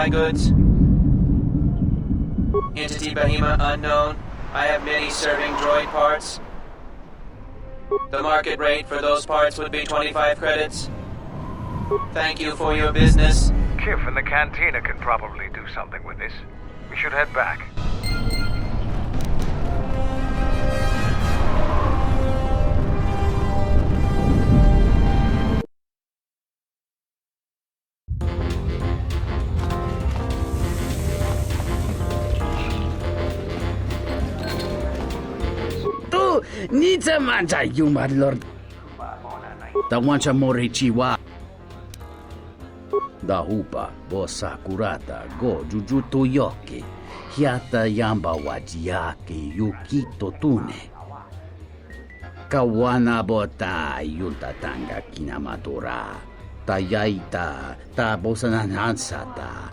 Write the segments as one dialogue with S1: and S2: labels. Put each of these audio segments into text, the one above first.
S1: my goods? Entity Bahima unknown. I have many serving droid parts. The market rate for those parts would be 25 credits. Thank you for your business.
S2: Kif in the cantina can probably do something with this. We should head back.
S3: Ni manja you, my lord. Da wancha morichiwa. Da hupa, bosa kurata, go jujutu yoki. Hiata yamba wajiake yukito tune. Kawana bota yunta tanga kinamatura. Tayaita, ta bosananansata.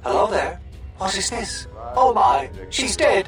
S4: Hello there. What is this? Oh my, she's dead.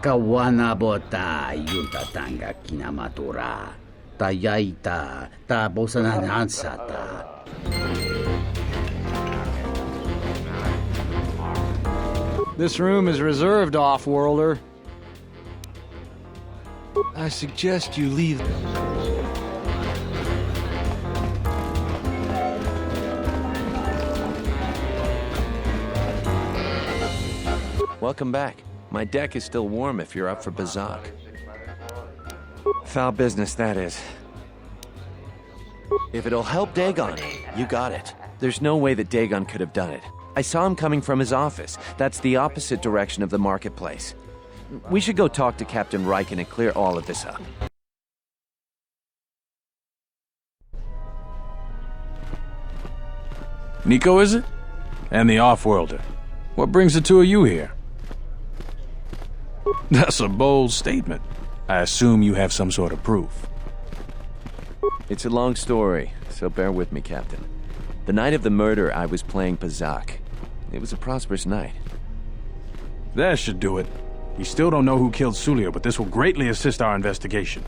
S3: Kawana bota yunta tanga kinamatura. Tayaita, ta bosananansata.
S5: This room is reserved, off-worlder. I suggest you leave.
S6: Welcome back. My deck is still warm if you're up for Bazak. Foul business, that is. If it'll help Dhagon, you got it. There's no way that Dhagon could have done it. I saw him coming from his office. That's the opposite direction of the marketplace. We should go talk to Captain Riken and clear all of this up.
S7: Nico, is it? And the Off-Worlder. What brings the two of you here? That's a bold statement. I assume you have some sort of proof.
S6: It's a long story, so bear with me, Captain. The night of the murder, I was playing Bazak. It was a prosperous night.
S7: That should do it. We still don't know who killed Sulio, but this will greatly assist our investigation.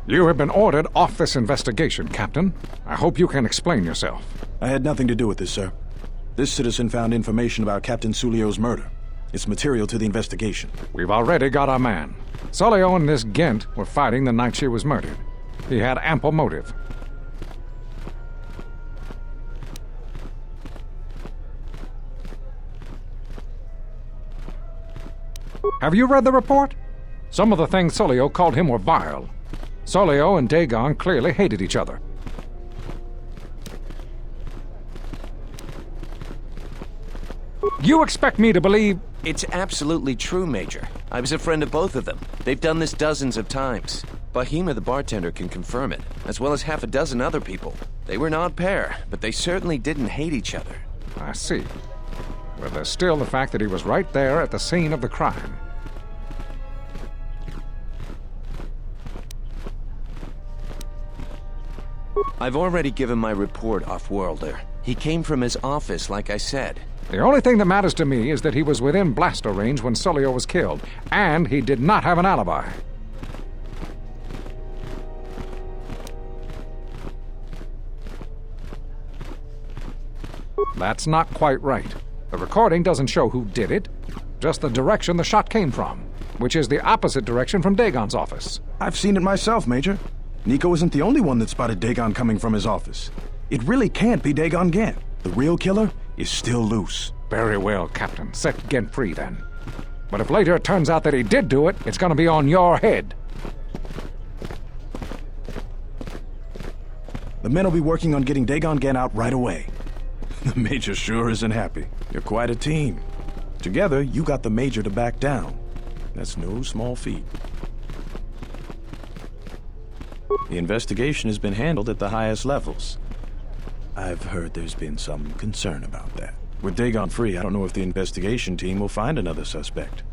S8: You have been ordered off this investigation, Captain. I hope you can explain yourself.
S9: I had nothing to do with this, sir. This citizen found information about Captain Sulio's murder. It's material to the investigation.
S8: We've already got our man. Sulio and this Gent were fighting the night she was murdered. He had ample motive. Have you read the report? Some of the things Sulio called him were vile. Sulio and Dhagon clearly hated each other. You expect me to believe...
S6: It's absolutely true, Major. I was a friend of both of them. They've done this dozens of times. Bahima the bartender can confirm it, as well as half a dozen other people. They were an odd pair, but they certainly didn't hate each other.
S8: I see. But there's still the fact that he was right there at the scene of the crime.
S6: I've already given my report, Off-Worlder. He came from his office, like I said.
S8: The only thing that matters to me is that he was within blaster range when Sulio was killed, and he did not have an alibi. That's not quite right. The recording doesn't show who did it, just the direction the shot came from, which is the opposite direction from Dhagon's office.
S9: I've seen it myself, Major. Nico isn't the only one that spotted Dhagon coming from his office. It really can't be Dhagon Gent. The real killer is still loose.
S8: Very well, Captain. Set Gent free, then. But if later it turns out that he did do it, it's gonna be on your head.
S9: The men will be working on getting Dhagon Gent out right away. The Major sure isn't happy. You're quite a team. Together, you got the Major to back down. That's no small feat. The investigation has been handled at the highest levels. I've heard there's been some concern about that. With Dhagon free, I don't know if the investigation team will find another suspect.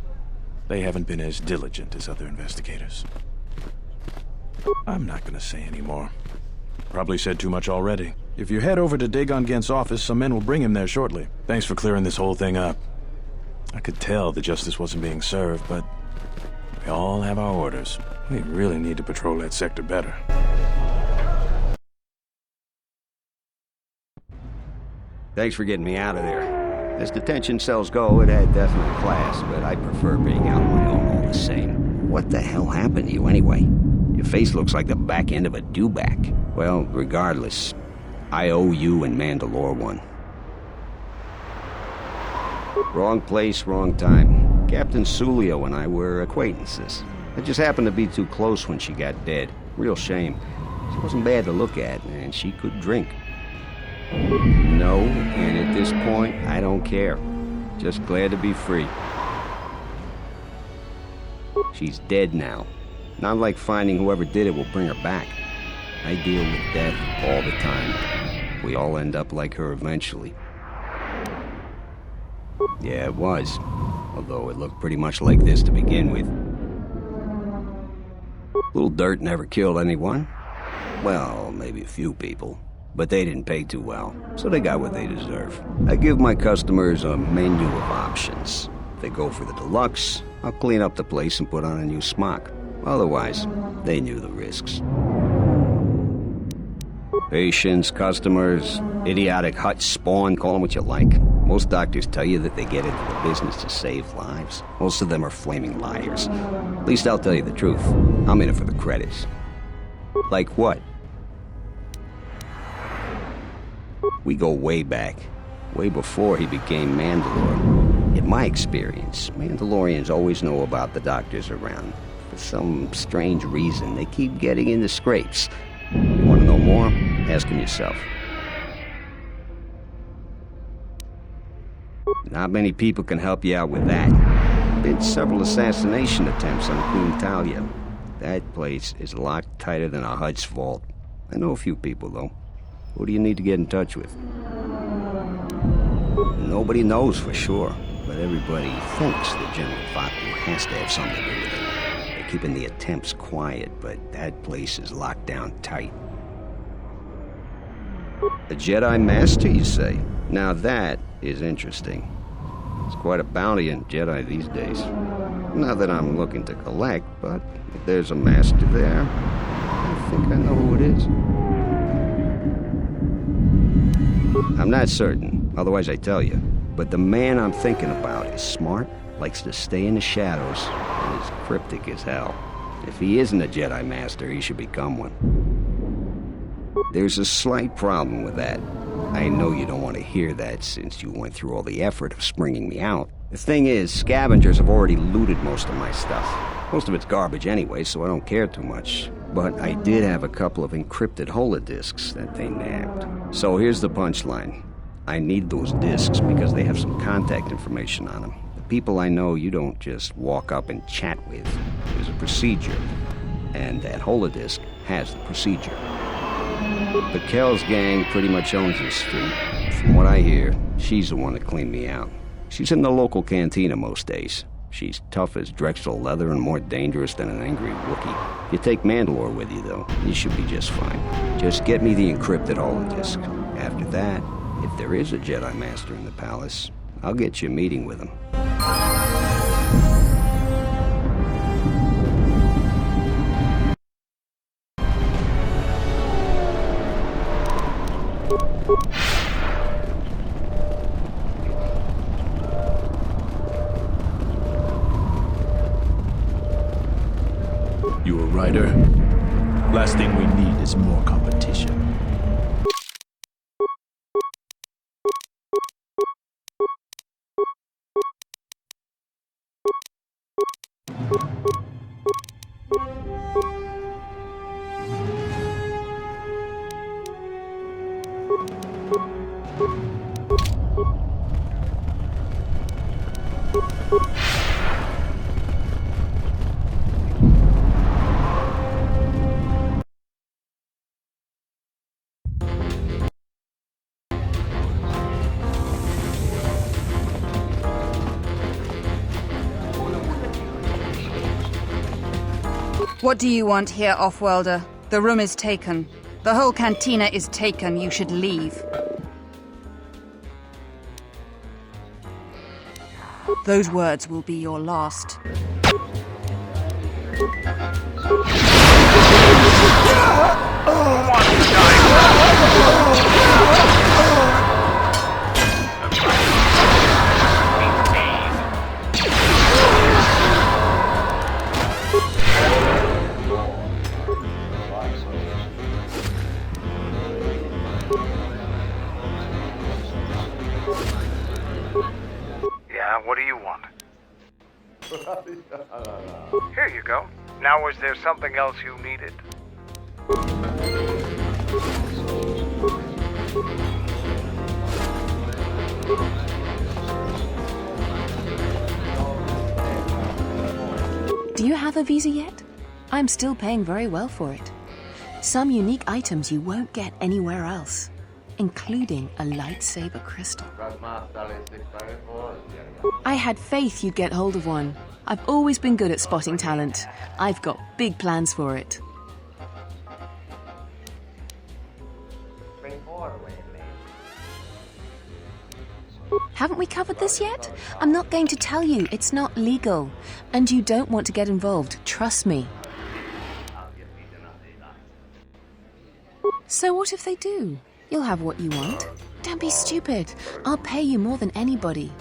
S9: They haven't been as diligent as other investigators. I'm not gonna say any more. Probably said too much already. If you head over to Dhagon Gent's office, some men will bring him there shortly. Thanks for clearing this whole thing up. I could tell the justice wasn't being served, but we all have our orders. We really need to patrol that sector better.
S10: Thanks for getting me out of there. As detention cells go, it had definite class, but I prefer being out on my own all the same. What the hell happened to you anyway? Your face looks like the back end of a dewback. Well, regardless, I owe you and Mandalore one. Wrong place, wrong time. Captain Sulio and I were acquaintances. I just happened to be too close when she got dead. Real shame. She wasn't bad to look at, and she could drink. No, and at this point, I don't care. Just glad to be free. She's dead now. Not like finding whoever did it will bring her back. I deal with death all the time. We all end up like her eventually. Yeah, it was. Although it looked pretty much like this to begin with. Little dirt never killed anyone. Well, maybe a few people. But they didn't pay too well, so they got what they deserve. I give my customers a menu of options. If they go for the deluxe, I'll clean up the place and put on a new smock. Otherwise, they knew the risks. Patients, customers, idiotic hut spawn, call them what you like. Most doctors tell you that they get into the business to save lives. Most of them are flaming liars. At least I'll tell you the truth. I'm in it for the credits. Like what? We go way back. Way before he became Mandalore. In my experience, Mandalorians always know about the doctors around. For some strange reason, they keep getting into scrapes. You want to know more? Ask him yourself. Not many people can help you out with that. Been several assassination attempts on Queen Talia. That place is locked tighter than a Hut's vault. I know a few people, though. Who do you need to get in touch with? Nobody knows for sure, but everybody thinks the General Bakkel has to have something to do with it. They're keeping the attempts quiet, but that place is locked down tight. A Jedi Master, you say? Now that is interesting. It's quite a bounty in Jedi these days. Not that I'm looking to collect, but if there's a Master there, I think I know who it is. I'm not certain, otherwise I tell you. But the man I'm thinking about is smart, likes to stay in the shadows, and is cryptic as hell. If he isn't a Jedi Master, he should become one. There's a slight problem with that. I know you don't want to hear that since you went through all the effort of springing me out. The thing is, scavengers have already looted most of my stuff. Most of it's garbage anyway, so I don't care too much. But I did have a couple of encrypted holodisks that they nabbed. So here's the punchline. I need those disks because they have some contact information on them. The people I know you don't just walk up and chat with. There's a procedure. And that holodisk has the procedure. Bakkel's gang pretty much owns this street. From what I hear, she's the one that cleaned me out. She's in the local cantina most days. She's tough as Drexel leather and more dangerous than an angry Wookiee. If you take Mandalore with you, though, you should be just fine. Just get me the encrypted holodisk. After that, if there is a Jedi Master in the palace, I'll get you a meeting with him.
S9: You a writer? Last thing we need is more competition.
S11: What do you want here, Offworlder? The room is taken. The whole cantina is taken. You should leave. Those words will be your last.
S2: Yeah, what do you want? Here you go. Now, was there something else you needed?
S12: Do you have a visa yet? I'm still paying very well for it. Some unique items you won't get anywhere else, including a lightsaber crystal. I had faith you'd get hold of one. I've always been good at spotting talent. I've got big plans for it. Haven't we covered this yet? I'm not going to tell you. It's not legal. And you don't want to get involved. Trust me. So what if they do? You'll have what you want. Don't be stupid. I'll pay you more than anybody.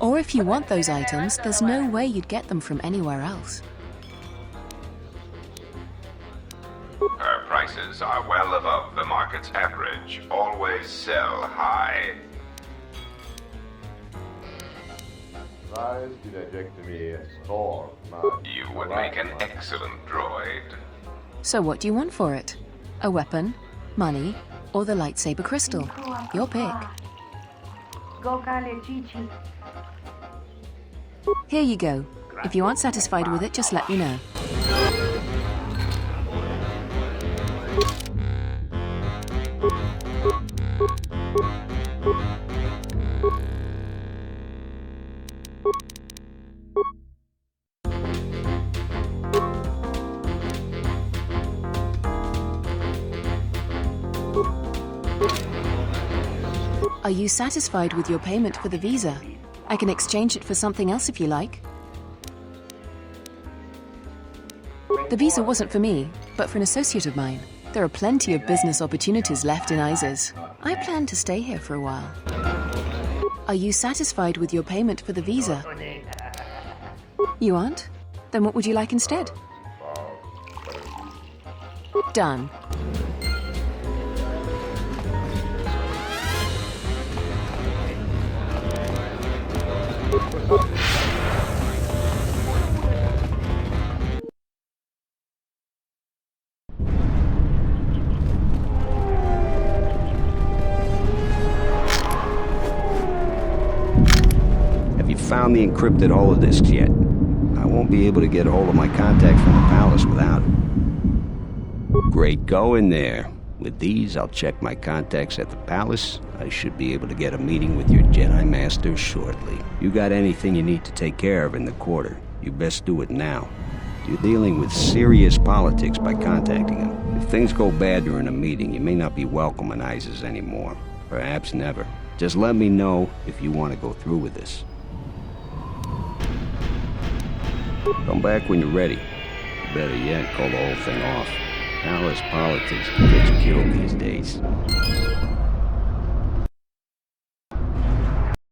S12: Or if you want those items, there's no way you'd get them from anywhere else.
S13: Her prices are well above the market's average. Always sell high. You would make an excellent droid.
S12: So what do you want for it? A weapon, money, or the lightsaber crystal? Your pick. Here you go. If you aren't satisfied with it, just let me know. Are you satisfied with your payment for the visa? I can exchange it for something else if you like. The visa wasn't for me, but for an associate of mine. There are plenty of business opportunities left in ISIS. I plan to stay here for a while. Are you satisfied with your payment for the visa? You aren't? Then what would you like instead? Done.
S10: Have you found the encrypted holodisks yet? I won't be able to get a hold of my contact from the palace without it. Great going there. With these, I'll check my contacts at the palace. I should be able to get a meeting with your Jedi Master shortly. You got anything you need to take care of in the quarter, you best do it now. You're dealing with serious politics by contacting him. If things go bad during a meeting, you may not be welcome in ISIS anymore. Perhaps never. Just let me know if you want to go through with this. Come back when you're ready. Better yet, call the whole thing off. Palace politics can get you killed these days.